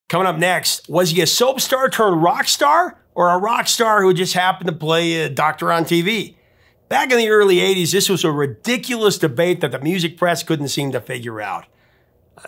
Coming up next, was he a soap star turned rock star or a rock star who just happened to play a doctor on TV? Back in the early 80s, this was a ridiculous debate that the music press couldn't seem to figure out.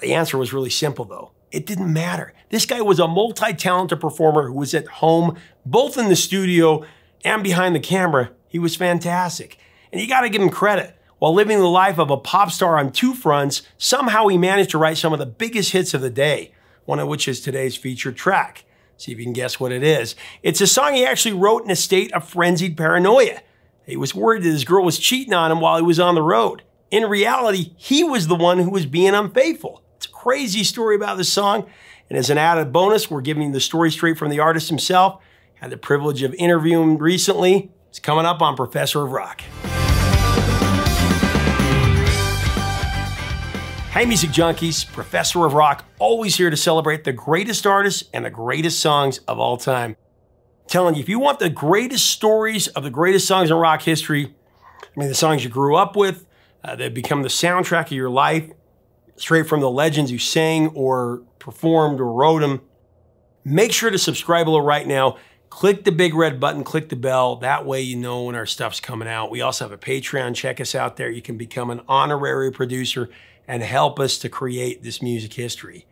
The answer was really simple, though. It didn't matter. This guy was a multi-talented performer who was at home, both in the studio and behind the camera. He was fantastic. And you gotta give him credit. While living the life of a pop star on two fronts, somehow he managed to write some of the biggest hits of the day, one of which is today's featured track. See if you can guess what it is. It's a song he actually wrote in a state of frenzied paranoia. He was worried that his girl was cheating on him while he was on the road. In reality, he was the one who was being unfaithful. It's a crazy story about this song. And as an added bonus, we're giving you the story straight from the artist himself. Had the privilege of interviewing him recently. It's coming up on Professor of Rock. Hey music junkies, Professor of Rock, always here to celebrate the greatest artists and the greatest songs of all time. I'm telling you, if you want the greatest stories of the greatest songs in rock history, the songs you grew up with, that become the soundtrack of your life, straight from the legends who sang or performed or wrote them, make sure to subscribe below right now. Click the big red button, click the bell. That way you know when our stuff's coming out. We also have a Patreon. Check us out there. You can become an honorary producer and help us to create this music history.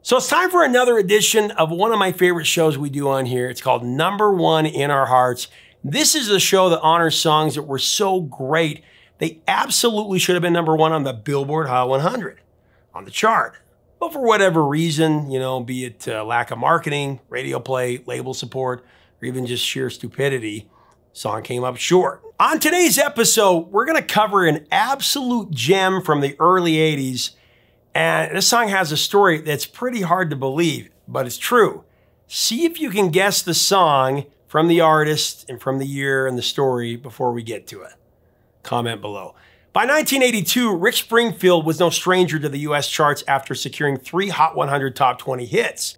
So it's time for another edition of one of my favorite shows we do on here. It's called Number One in Our Hearts. This is a show that honors songs that were so great, they absolutely should have been number one on the Billboard Hot 100, on the chart. But for whatever reason, be it lack of marketing, radio play, label support, or even just sheer stupidity, song came up short. On today's episode, we're gonna cover an absolute gem from the early 80s. And this song has a story that's pretty hard to believe, but it's true. See if you can guess the song from the artist and from the year and the story before we get to it. Comment below. By 1982, Rick Springfield was no stranger to the US charts after securing 3 Hot 100 Top 20 hits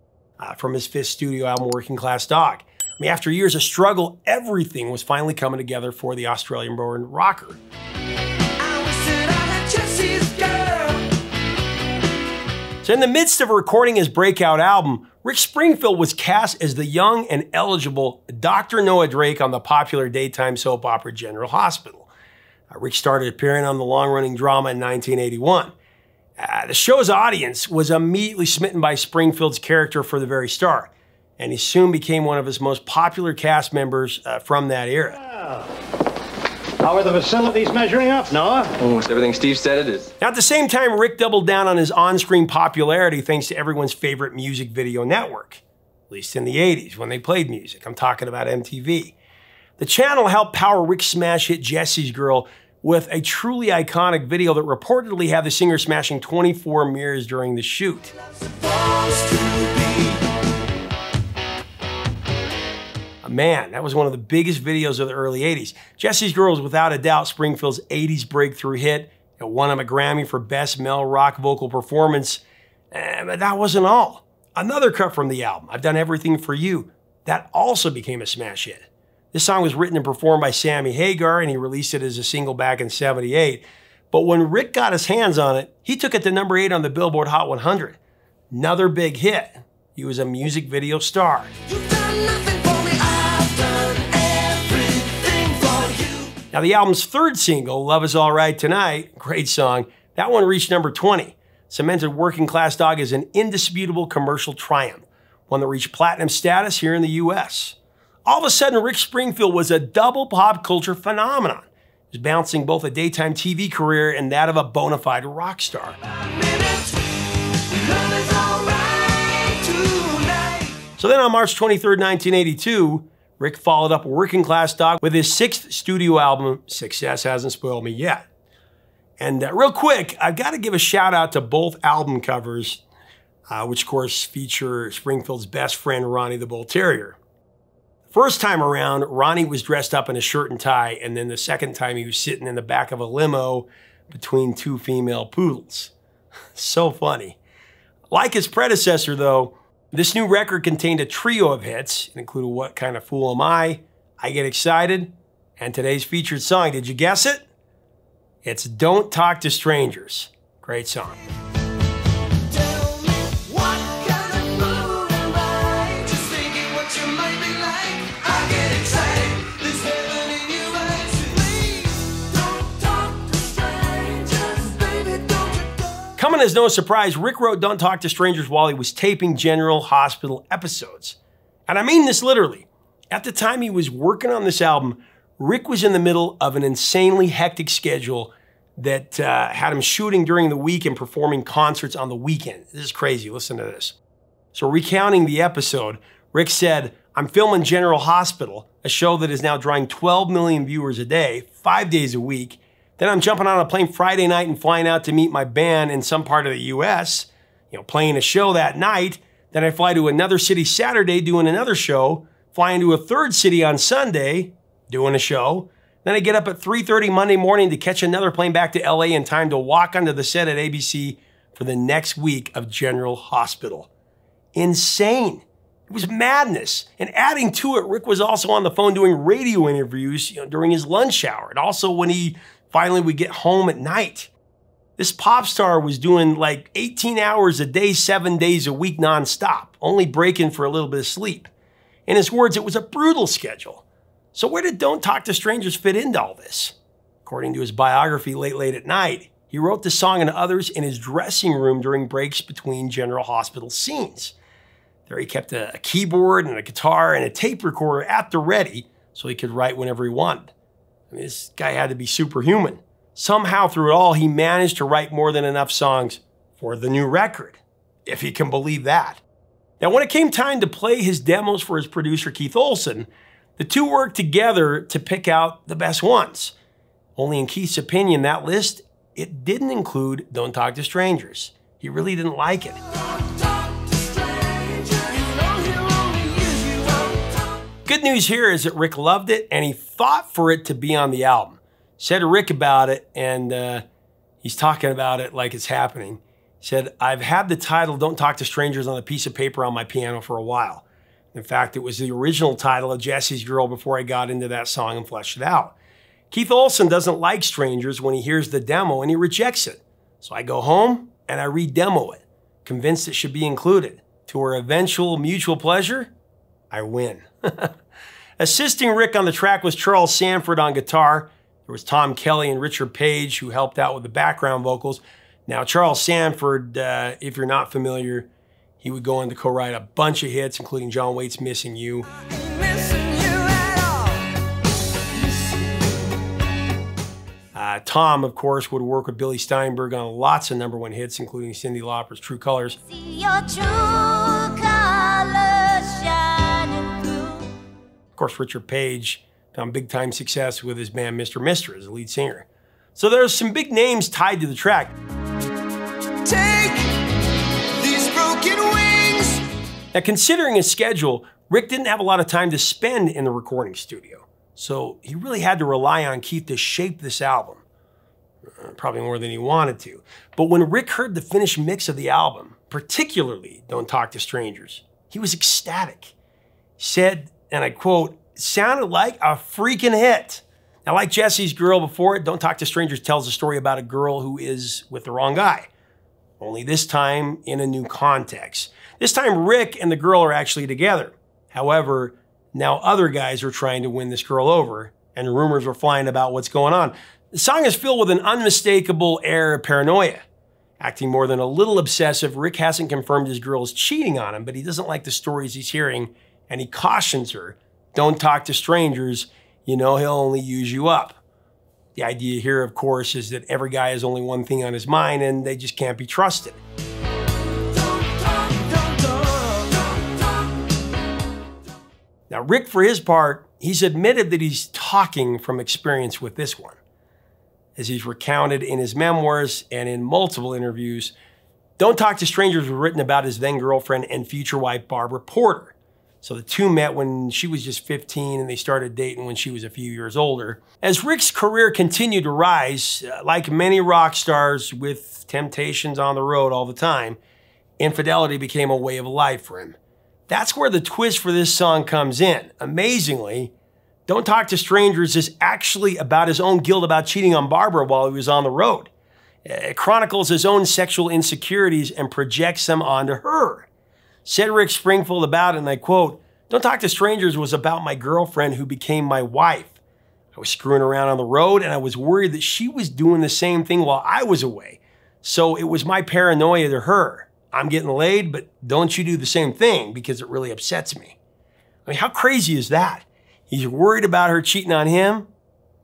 from his 5th studio album, Working Class Dog. After years of struggle, everything was finally coming together for the Australian-born rocker. So in the midst of recording his breakout album, Rick Springfield was cast as the young and eligible Dr. Noah Drake on the popular daytime soap opera General Hospital. Rick started appearing on the long-running drama in 1981. The show's audience was immediately smitten by Springfield's character for the very start, and he soon became one of his most popular cast members from that era. Wow. How are the facilities measuring up, Noah? Almost everything Steve said it is. Now, at the same time, Rick doubled down on his on-screen popularity thanks to everyone's favorite music video network, at least in the 80s when they played music. I'm talking about MTV. The channel helped power Rick's smash hit Jessie's Girl with a truly iconic video that reportedly had the singer smashing 24 mirrors during the shoot. Man, that was one of the biggest videos of the early 80s. Jessie's Girl was without a doubt Springfield's 80s breakthrough hit. It won him a Grammy for Best Male Rock Vocal Performance. But that wasn't all. Another cut from the album, I've Done Everything for You, that also became a smash hit. This song was written and performed by Sammy Hagar, and he released it as a single back in '78. But when Rick got his hands on it, he took it to number 8 on the Billboard Hot 100. Another big hit. He was a music video star. Now, the album's 3rd single, Love Is Alright Tonite, great song, that one reached number 20, cemented Working Class Dog as an indisputable commercial triumph, one that reached platinum status here in the US. All of a sudden, Rick Springfield was a double pop culture phenomenon. He was bouncing both a daytime TV career and that of a bona fide rock star. So then on March 23rd, 1982, Rick followed up Working Class Dog with his 6th studio album, Success Hasn't Spoiled Me Yet. And real quick, I've got to give a shout out to both album covers, which of course feature Springfield's best friend, Ronnie the Bull Terrier. First time around, Ronnie was dressed up in a shirt and tie, and then the second time he was sitting in the back of a limo between 2 female poodles. So funny. Like his predecessor though, this new record contained a trio of hits. It included What Kind of Fool Am I Get Excited, and today's featured song. Did you guess it? It's Don't Talk to Strangers. Great song. Tell me what kind of fool as no surprise, Rick wrote Don't Talk to Strangers while he was taping General Hospital episodes. And I mean this literally. At the time he was working on this album, Rick was in the middle of an insanely hectic schedule that had him shooting during the week and performing concerts on the weekend. This is crazy, listen to this. So recounting the episode, Rick said, "I'm filming General Hospital, a show that is now drawing 12 million viewers a day, 5 days a week. Then I'm jumping on a plane Friday night and flying out to meet my band in some part of the US, playing a show that night. Then I fly to another city Saturday doing another show, flying to a third city on Sunday, doing a show. Then I get up at 3:30 Monday morning to catch another plane back to LA in time to walk onto the set at ABC for the next week of General Hospital." Insane. It was madness. And adding to it, Rick was also on the phone doing radio interviews during his lunch hour and also when he finally would get home at night. This pop star was doing like 18 hours a day, 7 days a week nonstop, only breaking for a little bit of sleep. In his words, it was a brutal schedule. So where did Don't Talk to Strangers fit into all this? According to his biography, Late at Night, he wrote the song and others in his dressing room during breaks between General Hospital scenes. There he kept a keyboard and a guitar and a tape recorder at the ready so he could write whenever he wanted. I mean, this guy had to be superhuman. Somehow through it all, he managed to write more than enough songs for the new record, if you can believe that. Now, when it came time to play his demos for his producer, Keith Olsen, the two worked together to pick out the best ones. Only in Keith's opinion, that list, it didn't include Don't Talk to Strangers. He really didn't like it. Good news here is that Rick loved it and he fought for it to be on the album. Said to Rick about it, and he's talking about it like it's happening. He said, "I've had the title Don't Talk to Strangers on a piece of paper on my piano for a while. In fact, it was the original title of Jessie's Girl before I got into that song and fleshed it out. Keith Olsen doesn't like Strangers when he hears the demo and he rejects it. So I go home and I re-demo it, convinced it should be included. To our eventual mutual pleasure, I win." Assisting Rick on the track was Charles Sanford on guitar. There was Tom Kelly and Richard Page who helped out with the background vocals. Now, Charles Sanford, if you're not familiar, he would go on to co-write a bunch of hits, including John Waite's Missing You. Tom, of course, would work with Billy Steinberg on lots of #1 hits, including Cyndi Lauper's True Colors. See your true colors shining through. Of course, Richard Page found big-time success with his band Mr. Mister as the lead singer. So there's some big names tied to the track. Take these broken wings. Now, considering his schedule, Rick didn't have a lot of time to spend in the recording studio. So he really had to rely on Keith to shape this album. Probably more than he wanted to. But when Rick heard the finished mix of the album, particularly Don't Talk to Strangers, he was ecstatic. He said, and I quote, "It sounded like a freaking hit." Now, like Jessie's Girl before it, Don't Talk to Strangers tells a story about a girl who is with the wrong guy. Only this time in a new context. This time, Rick and the girl are actually together. However, now other guys are trying to win this girl over, and rumors are flying about what's going on. The song is filled with an unmistakable air of paranoia. Acting more than a little obsessive, Rick hasn't confirmed his girl is cheating on him, but he doesn't like the stories he's hearing, and he cautions her, "Don't talk to strangers, he'll only use you up." The idea here, of course, is that every guy has only one thing on his mind, and they just can't be trusted. Now, Rick, for his part, he's admitted that he's talking from experience with this one. As he's recounted in his memoirs and in multiple interviews, Don't Talk to Strangers was written about his then-girlfriend and future wife, Barbara Porter. So the two met when she was just 15 and they started dating when she was a few years older. As Rick's career continued to rise, like many rock stars with temptations on the road all the time, infidelity became a way of life for him. That's where the twist for this song comes in. Amazingly, Don't Talk to Strangers is actually about his own guilt about cheating on Barbara while he was on the road. It chronicles his own sexual insecurities and projects them onto her. Said Rick Springfield about it, and I quote, "Don't Talk to Strangers was about my girlfriend who became my wife. I was screwing around on the road and I was worried that she was doing the same thing while I was away. So it was my paranoia to her. I'm getting laid, but don't you do the same thing because it really upsets me. I mean, how crazy is that? He's worried about her cheating on him.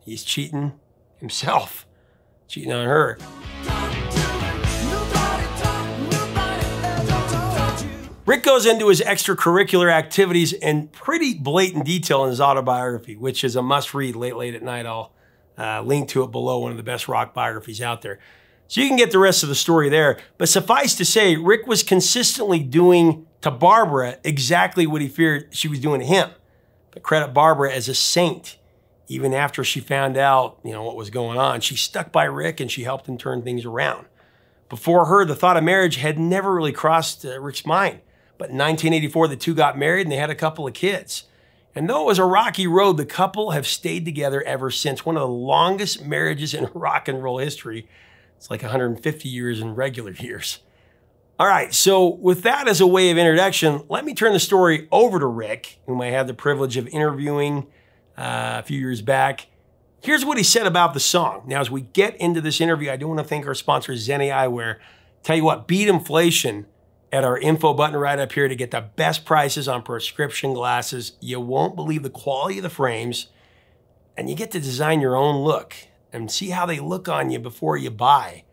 He's cheating himself, cheating on her. Rick goes into his extracurricular activities in pretty blatant detail in his autobiography, which is a must-read late at night. I'll link to it below, one of the best rock biographies out there. So you can get the rest of the story there. But suffice to say, Rick was consistently doing to Barbara exactly what he feared she was doing to him. But credit Barbara as a saint. Even after she found out, what was going on, she stuck by Rick and she helped him turn things around. Before her, the thought of marriage had never really crossed Rick's mind. But in 1984, the two got married and they had a couple of kids. And though it was a rocky road, the couple have stayed together ever since. One of the longest marriages in rock and roll history. It's like 150 years in regular years. All right, so with that as a way of introduction, let me turn the story over to Rick, whom I had the privilege of interviewing a few years back. Here's what he said about the song. Now, as we get into this interview, I do want to thank our sponsor, Zenni Eyewear. Tell you what, beat inflation at our info button right up here to get the best prices on prescription glasses. You won't believe the quality of the frames, and you get to design your own look and see how they look on you before you buy.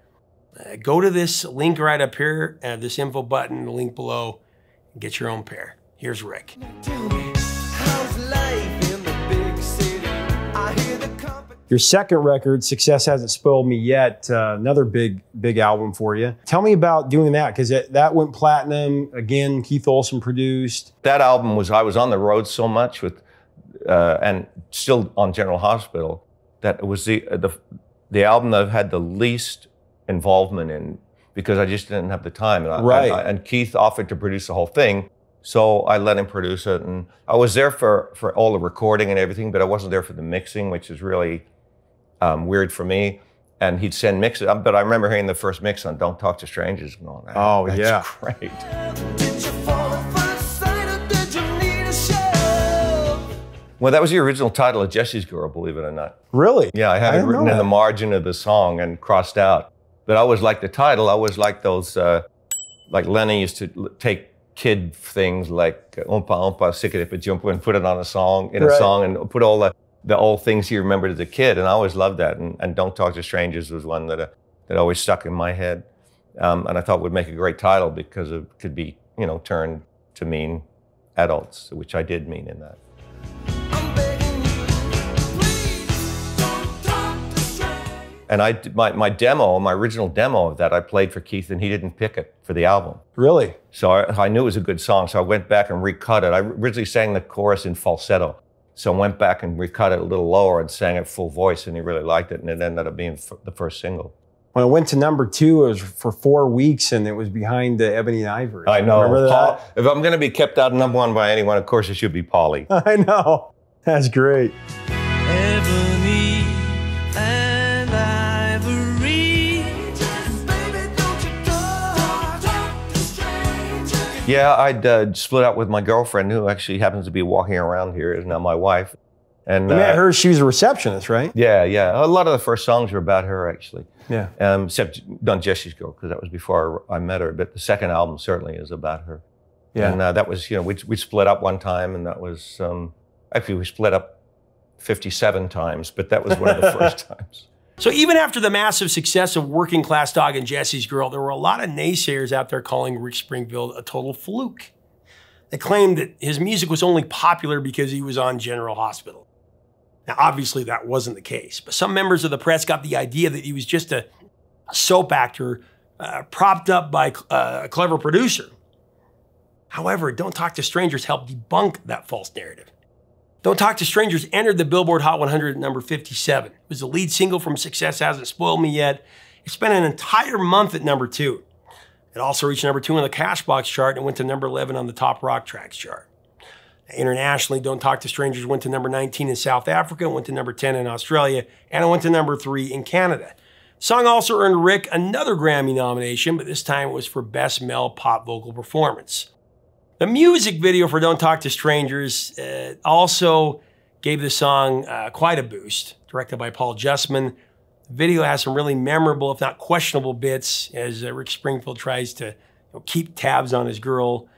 Go to this link right up here, this info button, the link below, and get your own pair. Here's Rick. Your second record, Success Hasn't Spoiled Me Yet, another big album for you. Tell me about doing that, because that went platinum. Again, Keith Olsen produced. That album was, I was on the road so much with, and still on General Hospital, that it was the album that I've had the least involvement in, because I just didn't have the time. And right. And Keith offered to produce the whole thing, so I let him produce it. And I was there for all the recording and everything, but I wasn't there for the mixing, which is really weird for me. And he'd send mixes, but I remember hearing the first mix on Don't Talk to Strangers and all that. Oh, that's yeah. great. Well, that was the original title of Jessie's Girl, believe it or not. Really? Yeah, I have it written in the margin of the song and crossed out. But I always liked the title. I always liked those, like Lenny used to take kid things like Oompa Oompa, Sick-a-Dippa Jumpa, and put it on a song, in a song, and put all the old things he remembered as a kid. And I always loved that. And Don't Talk to Strangers was one that always stuck in my head. And I thought would make a great title because it could be, turned to mean adults, which I did mean in that. And I did my original demo of that, I played for Keith, and he didn't pick it for the album. Really? So I knew it was a good song, so I went back and recut it. I originally sang the chorus in falsetto, so I went back and recut it a little lower and sang it full voice, and he really liked it, and it ended up being the first single. When it went to #2, it was for 4 weeks, and it was behind Ebony and Ivory. I know. Remember that? If I'm going to be kept out of #1 by anyone, of course it should be Polly. I know. That's great. Ebony and Ivory. Yeah, I'd split up with my girlfriend, who actually happens to be walking around here, is now my wife. And you met her, she was a receptionist, right? Yeah, yeah. A lot of the first songs were about her, actually. Yeah. Except Done Jessie's Girl, because that was before I met her. But the second album certainly is about her. Yeah. And that was, we split up one time, and that was, actually we split up 57 times, but that was one of the first times. So even after the massive success of Working Class Dog and Jessie's Girl, there were a lot of naysayers out there calling Rick Springfield a total fluke. They claimed that his music was only popular because he was on General Hospital. Now, obviously that wasn't the case, but some members of the press got the idea that he was just a soap actor propped up by a clever producer. However, Don't Talk to Strangers helped debunk that false narrative. Don't Talk to Strangers entered the Billboard Hot 100 at #57. It was the lead single from Success Hasn't Spoiled Me Yet. It spent an entire month at #2. It also reached #2 on the Cashbox chart and went to #11 on the Top Rock Tracks chart. Internationally, Don't Talk to Strangers went to #19 in South Africa, went to #10 in Australia, and it went to #3 in Canada. The song also earned Rick another Grammy nomination, but this time it was for Best Male Pop Vocal Performance. The music video for Don't Talk to Strangers also gave the song quite a boost. Directed by Paul Justman, the The video has some really memorable, if not questionable bits as Rick Springfield tries to keep tabs on his girl,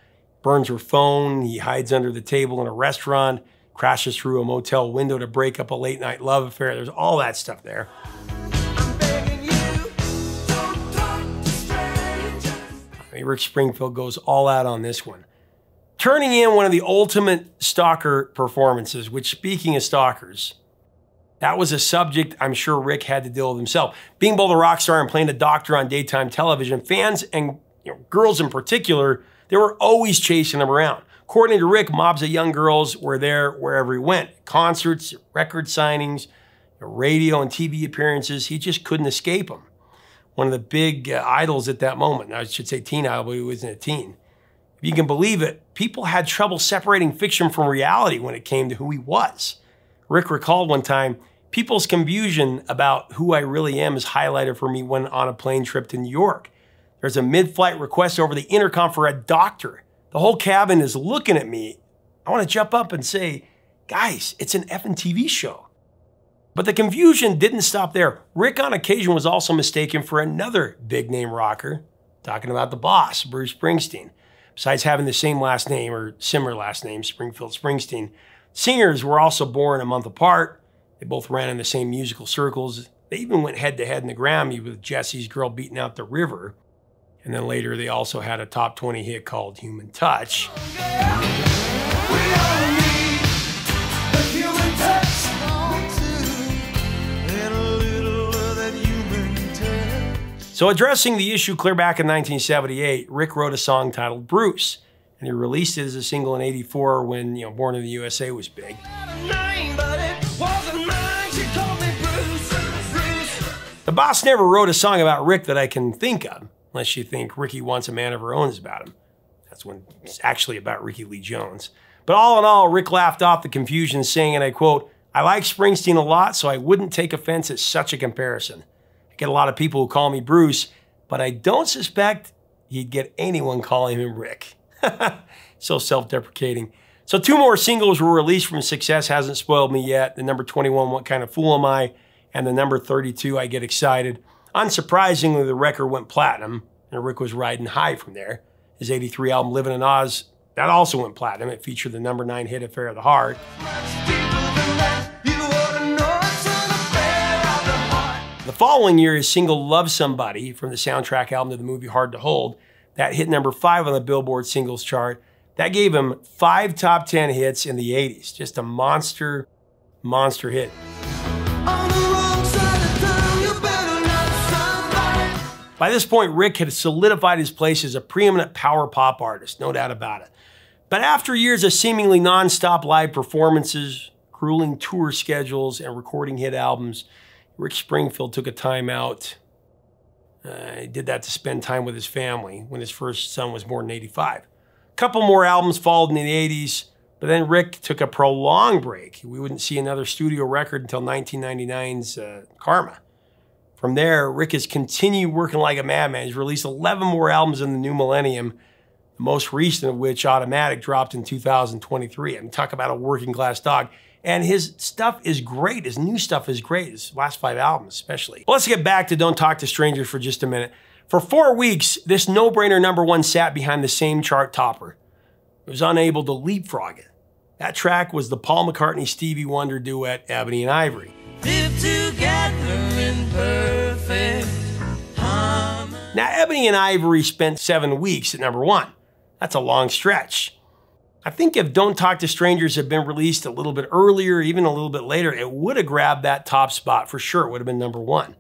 burns her phone, he hides under the table in a restaurant, crashes through a motel window to break up a late night love affair. There's all that stuff there. Rick Springfield goes all out on this one, turning in one of the ultimate stalker performances, which, speaking of stalkers, that was a subject I'm sure Rick had to deal with himself. Being both a rock star and playing a doctor on daytime television, fans and girls in particular, they were always chasing him around. According to Rick, mobs of young girls were there wherever he went. Concerts, record signings, radio and TV appearances, he just couldn't escape them. One of the big idols at that moment. I should say teen idol, but he wasn't a teen. If you can believe it, people had trouble separating fiction from reality when it came to who he was. Rick recalled one time, people's confusion about who I really am is highlighted for me when on a plane trip to New York. There's a mid-flight request over the intercom for a doctor. The whole cabin is looking at me. I want to jump up and say, guys, it's an effing TV show. But the confusion didn't stop there. Rick on occasion was also mistaken for another big name rocker, talking about the boss, Bruce Springsteen. Besides having the same last name or similar last name, Springfield Springsteen, singers were also born a month apart. They both ran in the same musical circles. They even went head to head in the Grammy with Jessie's Girl Beating Out the River. And then later they also had a top 20 hit called Human Touch. So addressing the issue clear back in 1978, Rick wrote a song titled Bruce, and he released it as a single in '84 when Born in the USA was big. The boss never wrote a song about Rick that I can think of, unless you think Ricky Wants a Man of Her Own is about him. That's when it's actually about Ricky Lee Jones. But all in all, Rick laughed off the confusion, saying, and I quote, "I like Springsteen a lot, so I wouldn't take offense at such a comparison. I get a lot of people who call me Bruce, but I don't suspect he'd get anyone calling him Rick." So self-deprecating. So 2 more singles were released from Success Hasn't Spoiled Me Yet. The number 21, What Kind of Fool Am I? And the number 32, I Get Excited. Unsurprisingly, the record went platinum, and Rick was riding high from there. His '83 album, Livin' in Oz, that also went platinum. It featured the number 9 hit, Affair of the Heart. The following year, his single Love Somebody from the soundtrack album to the movie Hard to Hold, that hit number 5 on the Billboard singles chart. That gave him 5 top 10 hits in the '80s. Just a monster, monster hit. By this point, Rick had solidified his place as a preeminent power pop artist, no doubt about it. But after years of seemingly non-stop live performances, grueling tour schedules, and recording hit albums, Rick Springfield took a time out. He did that to spend time with his family when his first son was born in '85. A couple more albums followed in the '80s, but then Rick took a prolonged break. We wouldn't see another studio record until 1999's Karma. From there, Rick has continued working like a madman. He's released 11 more albums in the new millennium, the most recent of which, Automatic, dropped in 2023. I mean, talk about a working class dog. And his stuff is great. His new stuff is great. His last 5 albums, especially. Well, let's get back to Don't Talk to Strangers for just a minute. For 4 weeks, this no-brainer number 1 sat behind the same chart topper. It was unable to leapfrog it. That track was the Paul McCartney-Stevie Wonder duet, Ebony and Ivory. Live together in perfect harmony. Now, Ebony and Ivory spent 7 weeks at number 1. That's a long stretch. I think if Don't Talk to Strangers had been released a little bit earlier, even a little bit later, it would have grabbed that top spot for sure. It would have been number 1.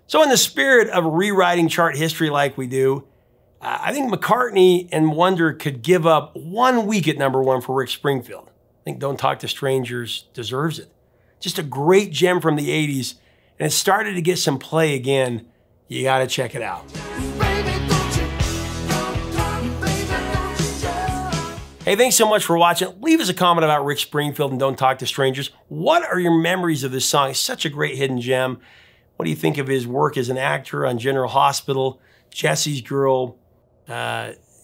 So in the spirit of rewriting chart history like we do, I think McCartney and Wonder could give up 1 week at number 1 for Rick Springfield. I think Don't Talk to Strangers deserves it. Just a great gem from the '80s, and it started to get some play again. You gotta check it out. Hey, thanks so much for watching. Leave us a comment about Rick Springfield and Don't Talk to Strangers. What are your memories of this song? It's such a great hidden gem. What do you think of his work as an actor on General Hospital, Jessie's Girl?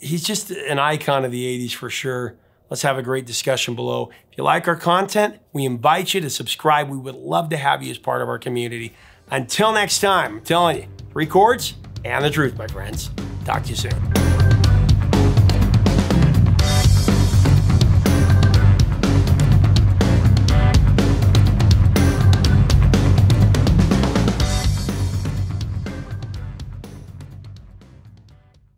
He's just an icon of the '80s for sure. Let's have a great discussion below. If you like our content, we invite you to subscribe. We would love to have you as part of our community. Until next time, I'm telling you, 3 chords and the truth, my friends. Talk to you soon.